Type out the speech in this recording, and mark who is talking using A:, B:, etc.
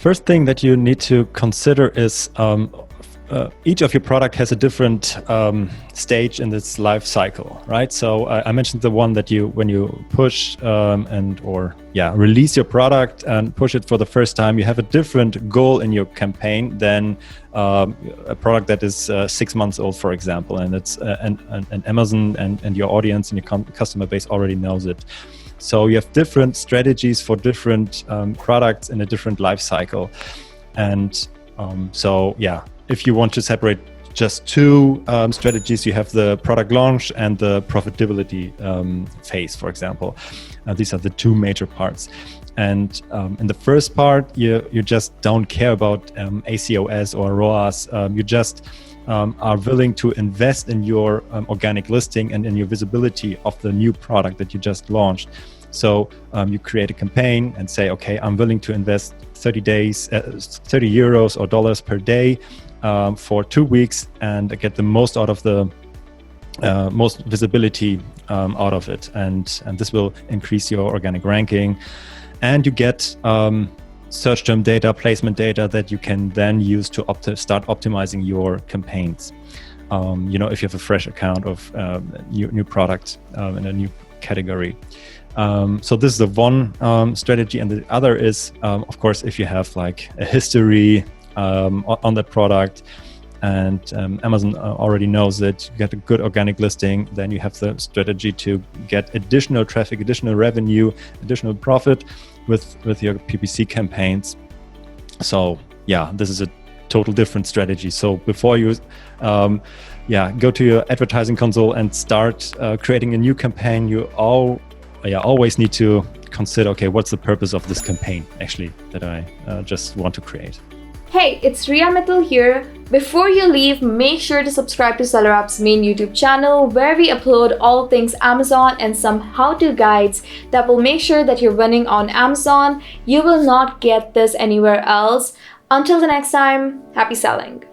A: first thing that you need to consider is each of your product has a different stage in its life cycle, right? So I mentioned the one that when you push release your product and push it for the first time, you have a different goal in your campaign than a product that is 6 months old, for example, and it's and Amazon and your audience and your customer base already knows it. So you have different strategies for different products in a different life cycle, and if you want to separate just two strategies, you have the product launch and the profitability phase, for example. These are the two major parts. And in the first part, you just don't care about ACOS or ROAS. You just are willing to invest in your organic listing and in your visibility of the new product that you just launched. So you create a campaign and say, okay, I'm willing to invest 30 euros or dollars per day for 2 weeks and get the most out of the most visibility out of it. And this will increase your organic ranking. And you get search term data, placement data that you can then use to start optimizing your campaigns. If you have a fresh account of new product in a new category. So this is the one strategy, and the other is, of course, if you have like a history on that product, and Amazon already knows that you get a good organic listing, then you have the strategy to get additional traffic, additional revenue, additional profit with your PPC campaigns. So yeah, this is a total different strategy. So before you go to your advertising console and start creating a new campaign, you always need to consider, okay, what's the purpose of this campaign actually that I just want to create.
B: Hey, it's Riya Mittal here. Before you leave, make sure to subscribe to SellerApp's main YouTube channel, where we upload all things Amazon and some how-to guides that will make sure that you're winning on Amazon. You will not get this anywhere else. Until the next time, happy selling.